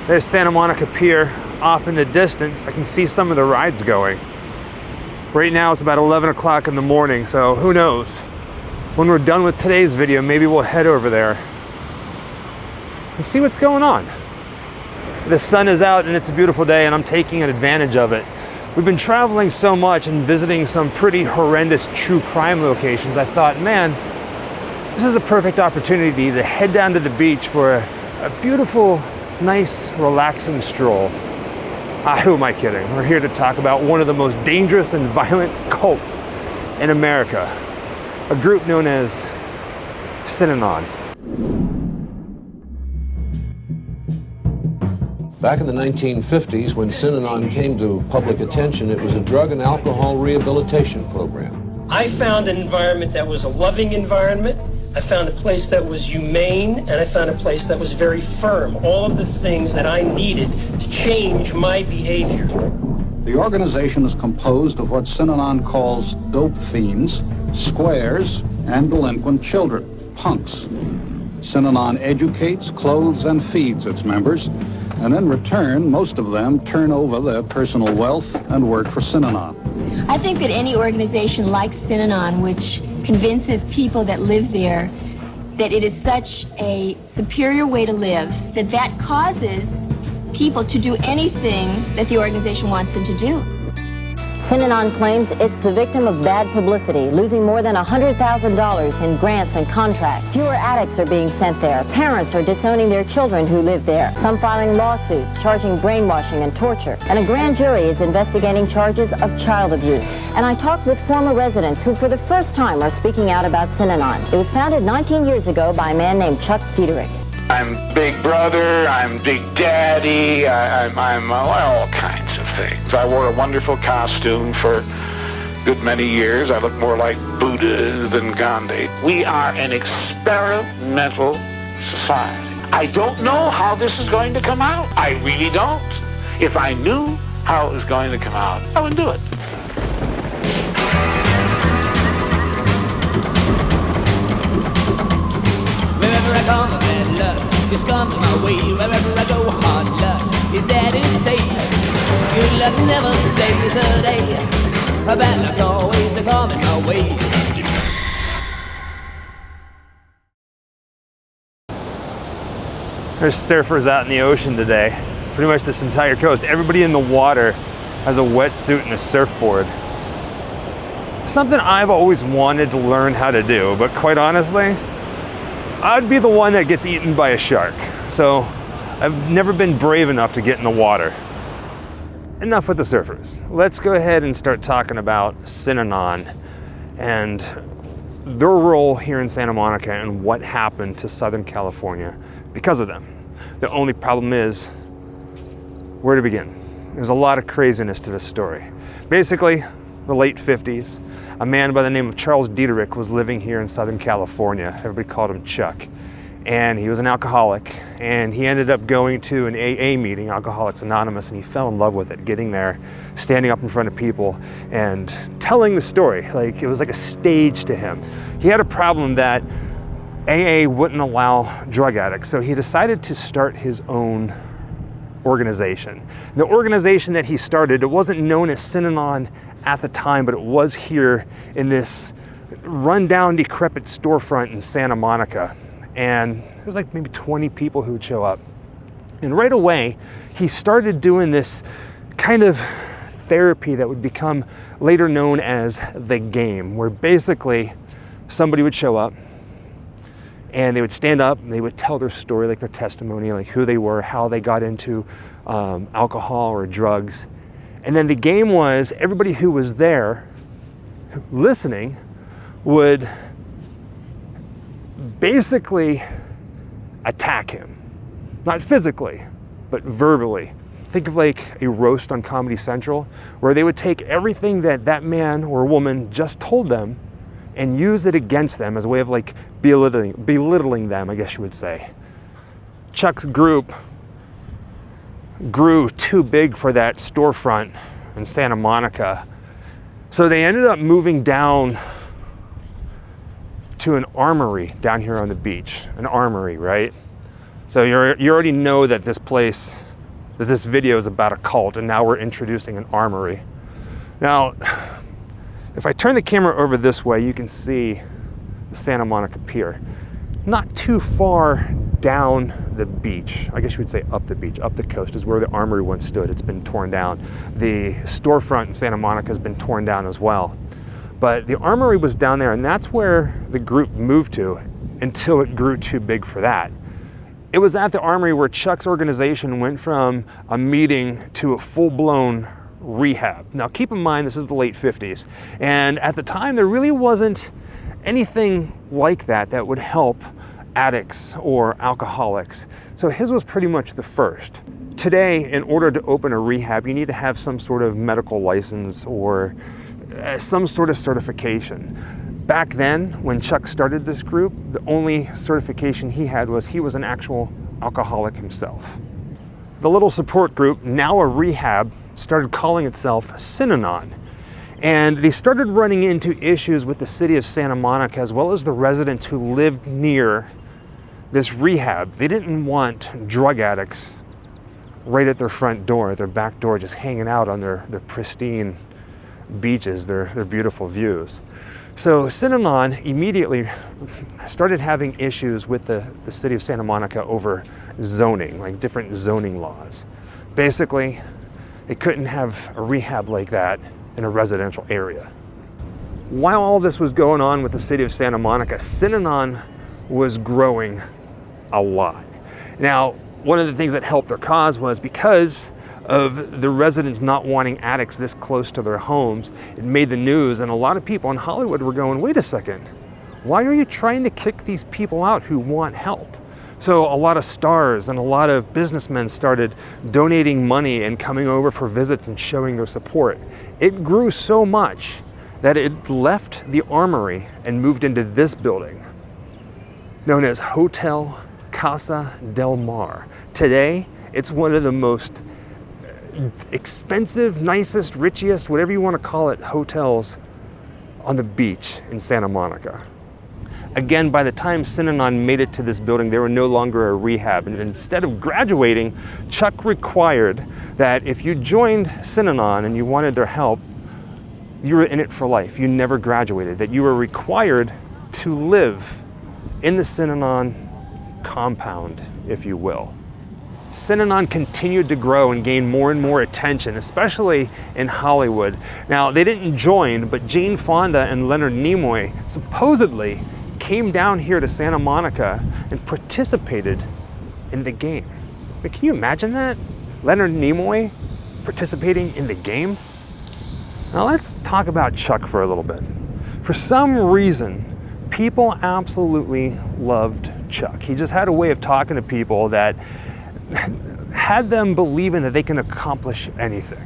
There's Santa Monica Pier off in the distance. I can see some of the rides going. Right now it's about 11 o'clock in the morning, so who knows? When we're done with today's video, maybe we'll head over there and see what's going on. The sun is out and it's a beautiful day, and I'm taking advantage of it. We've been traveling so much and visiting some pretty horrendous true crime locations. I thought, man, this is the perfect opportunity to head down to the beach for a beautiful, nice, relaxing stroll. Who am I kidding? We're here to talk about one of the most dangerous and violent cults in America, a group known as SYNANON. Back in the 1950s, when SYNANON came to public attention, it was a drug and alcohol rehabilitation program. I found an environment that was a loving environment. I found a place that was humane, and I found a place that was very firm. All of the things that I needed to change my behavior. The organization is composed of what SYNANON calls dope fiends, squares, and delinquent children, punks. SYNANON educates, clothes, and feeds its members, and in return, most of them turn over their personal wealth and work for SYNANON. I think that any organization like SYNANON, which convinces people that live there that it is such a superior way to live, that causes people to do anything that the organization wants them to do. SYNANON claims it's the victim of bad publicity, losing more than $100,000 in grants and contracts. Fewer addicts are being sent there. Parents are disowning their children who live there. Some filing lawsuits, charging brainwashing and torture. And a grand jury is investigating charges of child abuse. And I talked with former residents who for the first time are speaking out about SYNANON. It was founded 19 years ago by a man named Chuck Dieterich. I'm Big Brother, I'm Big Daddy, I'm all kinds of things. I wore a wonderful costume for a good many years. I look more like Buddha than Gandhi. We are an experimental society. I don't know how this is going to come out. I really don't. If I knew how it was going to come out, I would do it. Wherever I come, bad luck is coming my way. Wherever I go, hard luck is there to stay. Good luck never stays a day. Bad luck's always coming my way. There's surfers out in the ocean today. Pretty much this entire coast. Everybody in the water has a wetsuit and a surfboard. Something I've always wanted to learn how to do, but quite honestly, I'd be the one that gets eaten by a shark. So I've never been brave enough to get in the water. Enough with the surfers. Let's go ahead and start talking about SYNANON and their role here in Santa Monica and what happened to Southern California because of them. The only problem is where to begin. There's a lot of craziness to this story. Basically, the late 50s, a man by the name of Charles Dieterich was living here in Southern California. Everybody called him Chuck. And he was an alcoholic, and he ended up going to an AA meeting, Alcoholics Anonymous, and he fell in love with it, getting there, standing up in front of people and telling the story. Like, it was like a stage to him. He had a problem that AA wouldn't allow drug addicts, so he decided to start his own organization. The organization that he started, it wasn't known as SYNANON at the time, but it was here in this rundown, decrepit storefront in Santa Monica. And there was like maybe 20 people who would show up. And right away, he started doing this kind of therapy that would become later known as the game, where basically somebody would show up and they would stand up and they would tell their story, like their testimony, like who they were, how they got into alcohol or drugs. And then the game was everybody who was there listening would basically attack him. Not physically, but verbally. Think of like a roast on Comedy Central, where they would take everything that that man or woman just told them and use it against them as a way of like belittling them, I guess you would say. Chuck's group grew too big for that storefront in Santa Monica. So they ended up moving down to an armory down here on the beach. An armory, right? So you already know that this place that this video is about a cult, and now we're introducing an armory. Now, if I turn the camera over this way, you can see the Santa Monica Pier. Not too far down the beach, I guess you would say up the beach, up the coast is where the armory once stood. It's been torn down. The storefront in Santa Monica has been torn down as well. But the armory was down there, and that's where the group moved to until it grew too big for that. It was at the armory where Chuck's organization went from a meeting to a full-blown rehab. Now keep in mind, this is the late 50s, and at the time there really wasn't anything like that that would help addicts or alcoholics. So his was pretty much the first. Today, in order to open a rehab, you need to have some sort of medical license or some sort of certification. Back then, when Chuck started this group, the only certification he had was he was an actual alcoholic himself. The little support group, now a rehab, started calling itself SYNANON. And they started running into issues with the city of Santa Monica, as well as the residents who lived near this rehab. They didn't want drug addicts right at their front door, their back door, just hanging out on their pristine beaches, their beautiful views. So SYNANON immediately started having issues with the city of Santa Monica over zoning, like different zoning laws. Basically, they couldn't have a rehab like that in a residential area. While all this was going on with the city of Santa Monica, SYNANON was growing a lot. Now, one of the things that helped their cause was because of the residents not wanting addicts this close to their homes, it made the news, and a lot of people in Hollywood were going, wait a second, why are you trying to kick these people out who want help? So a lot of stars and a lot of businessmen started donating money and coming over for visits and showing their support. It grew so much that it left the armory and moved into this building, known as Hotel Casa del Mar. Today, it's one of the most expensive, nicest, richest, whatever you want to call it, hotels on the beach in Santa Monica. Again, by the time SYNANON made it to this building, they were no longer a rehab. And instead of graduating, Chuck required that if you joined SYNANON and you wanted their help, you were in it for life. You never graduated, that you were required to live in the SYNANON compound, if you will. SYNANON continued to grow and gain more and more attention, especially in Hollywood. Now, they didn't join, but Jane Fonda and Leonard Nimoy supposedly came down here to Santa Monica and participated in the game. But can you imagine that? Leonard Nimoy participating in the game? Now let's talk about Chuck for a little bit. For some reason, people absolutely loved Chuck. He just had a way of talking to people that had them believing that they can accomplish anything.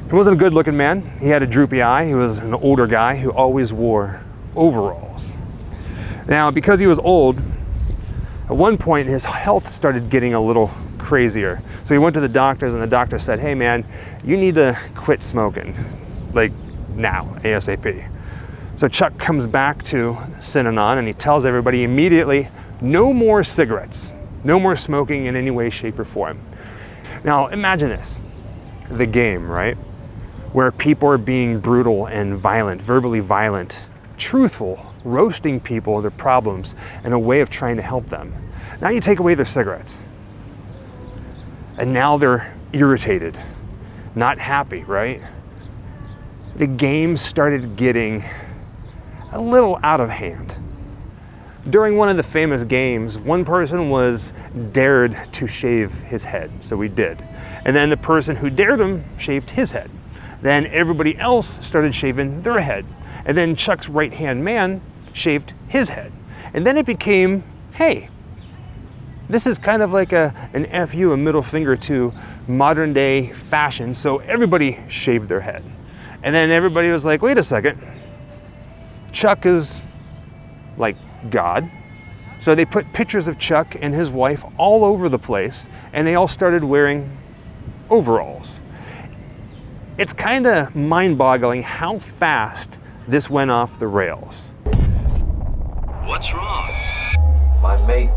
He wasn't a good looking man. He had a droopy eye. He was an older guy who always wore overalls. Now, because he was old, at one point his health started getting a little crazier. So he went to the doctors, and the doctor said, hey man, you need to quit smoking, like now, ASAP. So Chuck comes back to SYNANON and he tells everybody immediately, no more cigarettes, no more smoking in any way, shape, or form. Now imagine this, the game, right? Where people are being brutal and violent, verbally violent, truthful, roasting people, their problems, and a way of trying to help them. Now you take away their cigarettes. And now they're irritated, not happy, right? The game started getting a little out of hand. During one of the famous games, one person was dared to shave his head, so he did. And then the person who dared him shaved his head. Then everybody else started shaving their head. And then Chuck's right-hand man shaved his head. And then it became, hey, this is kind of like an FU, a middle finger to modern day fashion, so everybody shaved their head. And then everybody was like, wait a second, Chuck is like God. So they put pictures of Chuck and his wife all over the place, and they all started wearing overalls. It's kind of mind-boggling how fast this went off the rails. What's wrong? My mate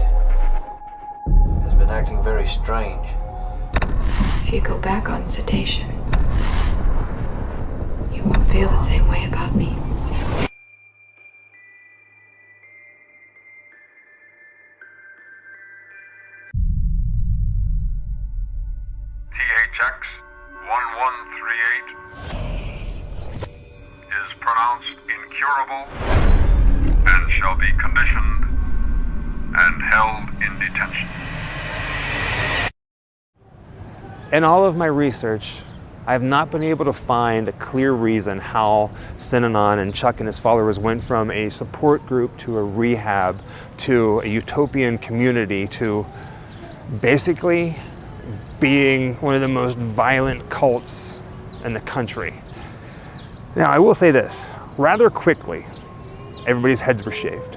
has been acting very strange. you go back on sedation, you won't feel the same way about me. THX 1138 is pronounced incurable and shall be conditioned and held in detention. In all of my research, I have not been able to find a clear reason how Synanon and Chuck and his followers went from a support group to a rehab to a utopian community to basically being one of the most violent cults in the country. Now, I will say this, rather quickly, everybody's heads were shaved.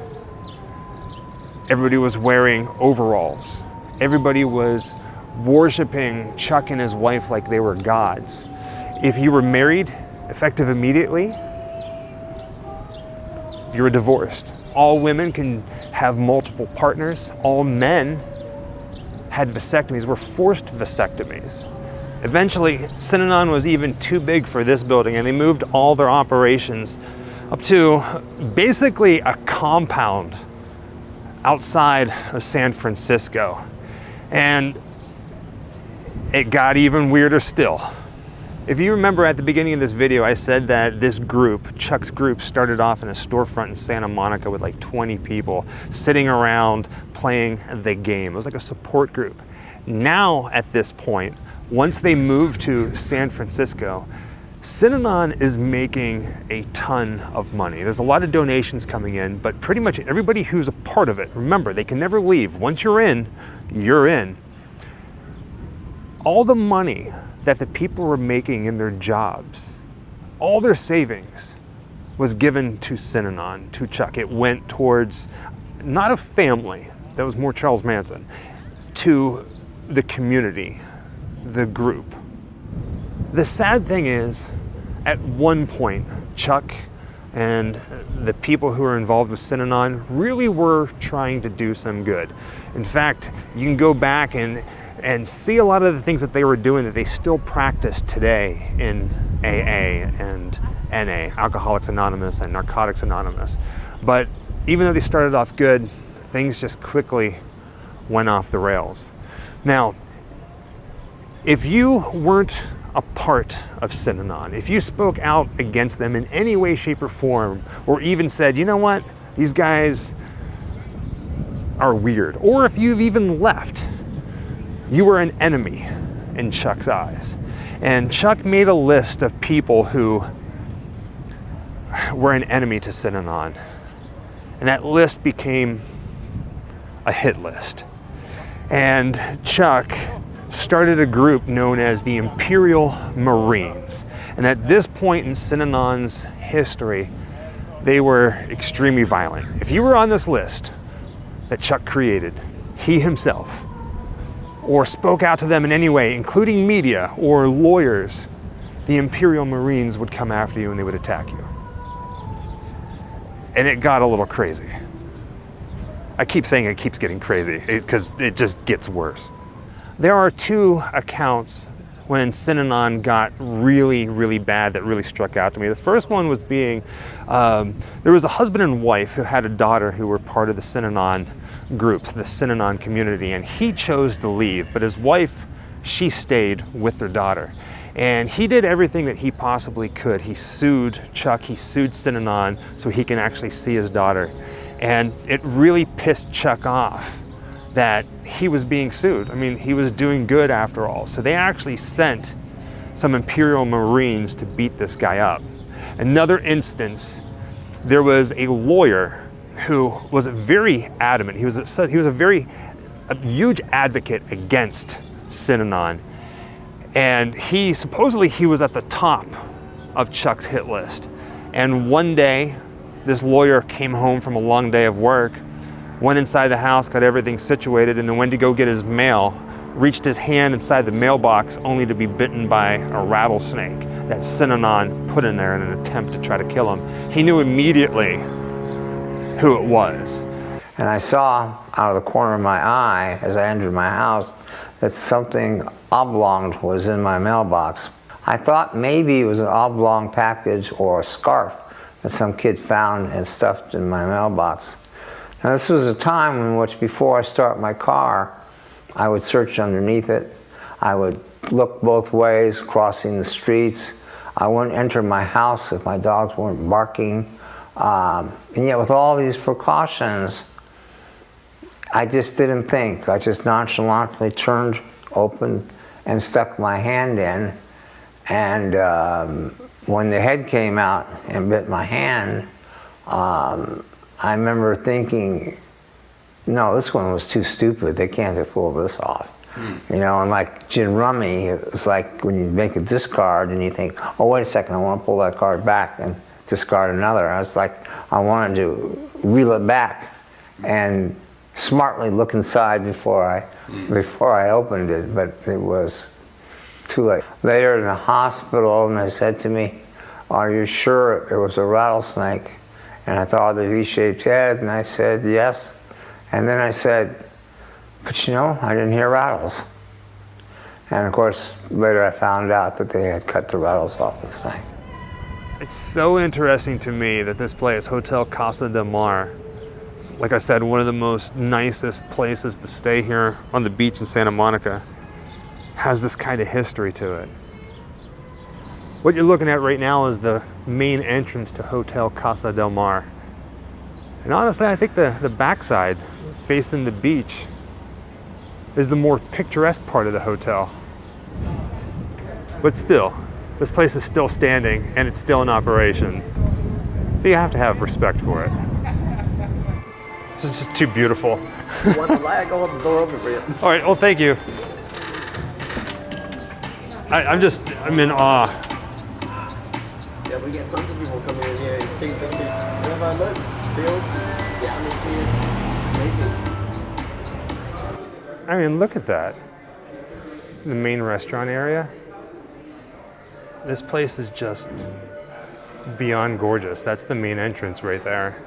Everybody was wearing overalls. Everybody was worshiping Chuck and his wife like they were gods. If you were married, effective immediately, you were divorced. All women can have multiple partners. All men had vasectomies, were forced vasectomies. Eventually, Synanon was even too big for this building, and they moved all their operations up to basically a compound outside of San Francisco. And it got even weirder still. If you remember at the beginning of this video, I said that this group, Chuck's group, started off in a storefront in Santa Monica with like 20 people sitting around playing the game. It was like a support group. Now, at this point, once they moved to San Francisco, Synanon is making a ton of money. There's a lot of donations coming in, but pretty much everybody who's a part of it, remember, they can never leave. Once you're in, you're in. All the money that the people were making in their jobs, all their savings was given to Synanon, to Chuck. It went towards not a family, that was more Charles Manson, to the community, the group. The sad thing is, at one point, Chuck and the people who were involved with Synanon really were trying to do some good. In fact, you can go back and see a lot of the things that they were doing that they still practice today in AA and NA, Alcoholics Anonymous and Narcotics Anonymous. But even though they started off good, things just quickly went off the rails. Now, if you weren't a part of Synanon, if you spoke out against them in any way, shape, or form, or even said, you know what, these guys are weird, or if you've even left, you were an enemy in Chuck's eyes. And Chuck made a list of people who were an enemy to Synanon. And that list became a hit list. And Chuck started a group known as the Imperial Marines. And at this point in Synanon's history, they were extremely violent. If you were on this list that Chuck created, he himself, or spoke out to them in any way, including media or lawyers, the Imperial Marines would come after you and they would attack you. And it got a little crazy. I keep saying it keeps getting crazy because it just gets worse. There are two accounts when Synanon got really, really bad that really struck out to me. The first one was being, there was a husband and wife who had a daughter who were part of the Synanon groups, the Synanon community, and he chose to leave, but his wife, she stayed with their daughter. And he did everything that he possibly could. He sued Chuck, he sued Synanon so he can actually see his daughter. And it really pissed Chuck off that he was being sued. I mean, he was doing good after all. So they actually sent some Imperial Marines to beat this guy up. Another instance, there was a lawyer who was very adamant. He was a huge advocate against Synanon. And supposedly he was at the top of Chuck's hit list. And one day, this lawyer came home from a long day of work, went inside the house, got everything situated, and then went to go get his mail, reached his hand inside the mailbox only to be bitten by a rattlesnake that Synanon put in there in an attempt to try to kill him. He knew immediately who it was. And I saw out of the corner of my eye as I entered my house that something oblong was in my mailbox. I thought maybe it was an oblong package or a scarf that some kid found and stuffed in my mailbox. Now this was a time in which before I start my car, I would search underneath it. I would look both ways, crossing the streets. I wouldn't enter my house if my dogs weren't barking. And yet with all these precautions, I just didn't think. I just nonchalantly turned open and stuck my hand in. And when the head came out and bit my hand, I remember thinking, no, this one was too stupid. They can't have pulled this off. You know, and like gin rummy, it was like when you make a discard and you think, oh, wait a second, I want to pull that card back and discard another. I was like, I wanted to reel it back and smartly look inside before I opened it, but it was too late. Later in the hospital, and they said to me, are you sure it was a rattlesnake? And I thought of the V-shaped head, and I said, yes. And then I said, but you know, I didn't hear rattles. And of course, later I found out that they had cut the rattles off the snake. It's so interesting to me that this place, Hotel Casa del Mar, like I said, one of the most nicest places to stay here on the beach in Santa Monica, has this kind of history to it. What you're looking at right now is the main entrance to Hotel Casa del Mar. And honestly, I think the backside, facing the beach, is the more picturesque part of the hotel. But still, this place is still standing and it's still in operation. So you have to have respect for it. This is just too beautiful. You want the light? Go hold the door open for you. All right, well, thank you. I'm in awe. Yeah, we get tons of people coming in here and take pictures. Wherever it looks, feels, the atmosphere, amazing. I mean, look at that. The main restaurant area. This place is just beyond gorgeous. That's the main entrance right there.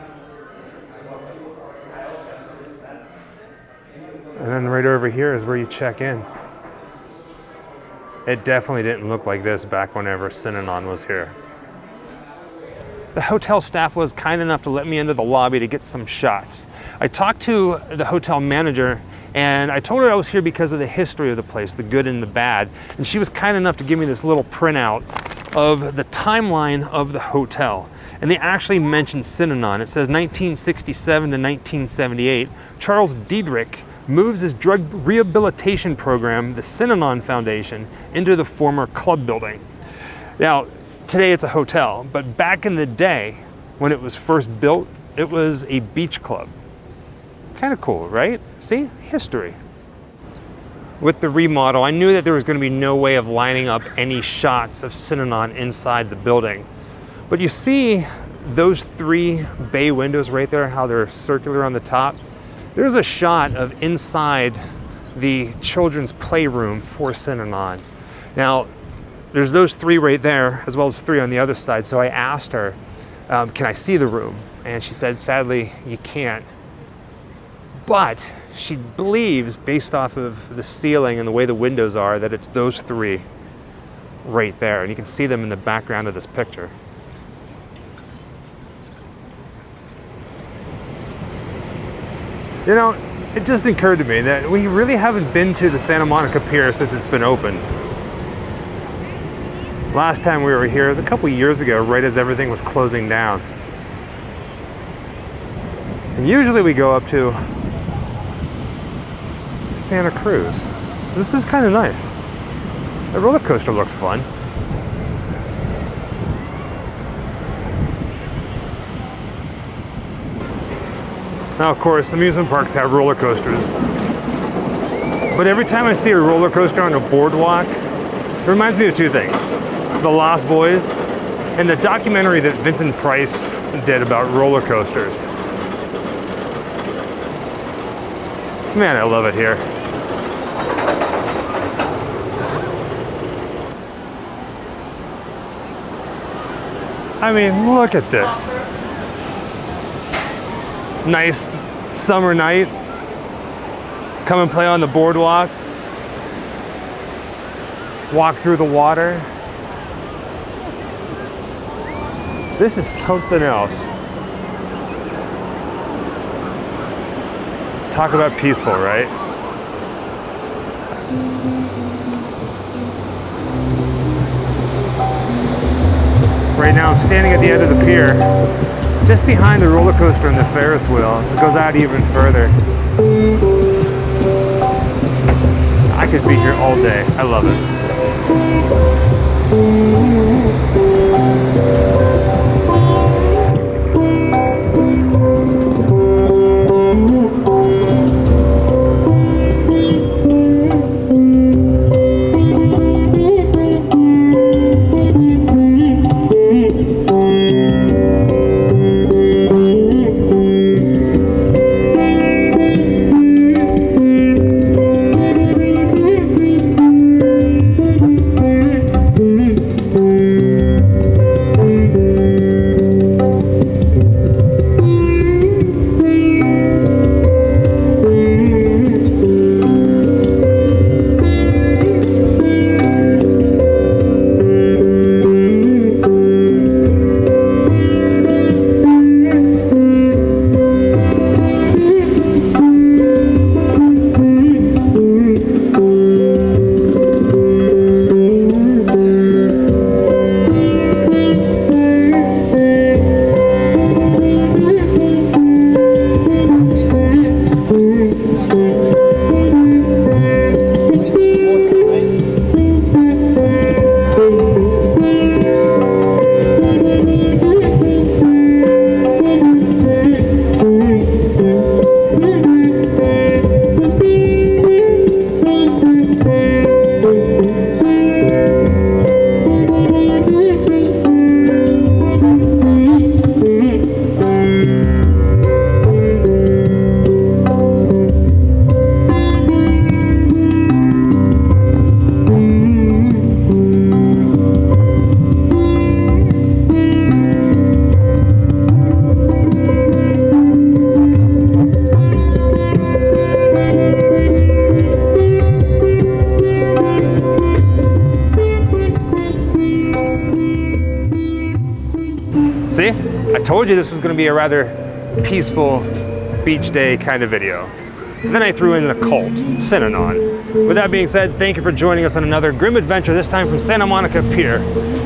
And then right over here is where you check in. It definitely didn't look like this back whenever Synanon was here. The hotel staff was kind enough to let me into the lobby to get some shots. I talked to the hotel manager and I told her I was here because of the history of the place, the good and the bad. And she was kind enough to give me this little printout of the timeline of the hotel. And they actually mentioned Synanon. It says 1967 to 1978, Charles Diedrich moves his drug rehabilitation program, the Synanon Foundation, into the former club building. Now, today it's a hotel, but back in the day, when it was first built, it was a beach club. Kind of cool, right? See? History. With the remodel, I knew that there was going to be no way of lining up any shots of Synanon inside the building. But you see those 3 bay windows right there, how they're circular on the top? There's a shot of inside the children's playroom for Synanon. Now, there's those 3 right there, as well as 3 on the other side. So I asked her, can I see the room? And she said, sadly, you can't. But she believes, based off of the ceiling and the way the windows are, that it's those 3 right there. And you can see them in the background of this picture. You know, it just occurred to me that we really haven't been to the Santa Monica Pier since it's been open. Last time we were here was a couple years ago, right as everything was closing down. And usually we go up to Santa Cruz. So this is kind of nice. The roller coaster looks fun. Now, of course, amusement parks have roller coasters. But every time I see a roller coaster on a boardwalk, it reminds me of 2 things. The Lost Boys and the documentary that Vincent Price did about roller coasters. Man, I love it here. I mean, look at this. Nice summer night. Come and play on the boardwalk. Walk through the water. This is something else. Talk about peaceful, right? Right now I'm standing at the end of the pier, just behind the roller coaster and the Ferris wheel. It goes out even further. I could be here all day. I love it. See? I told you this was going to be a rather peaceful beach day kind of video. And then I threw in a cult, Synanon. With that being said, thank you for joining us on another Grimm adventure, this time from Santa Monica Pier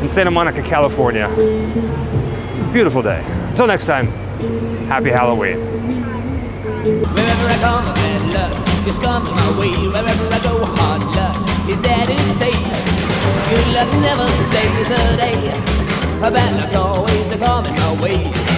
in Santa Monica, California. It's a beautiful day. Until next time, happy Halloween. Wherever I come, bad luck is coming my way. Wherever I go, hard luck is there to stay. Good luck never stays a day. A bad luck's always coming my way.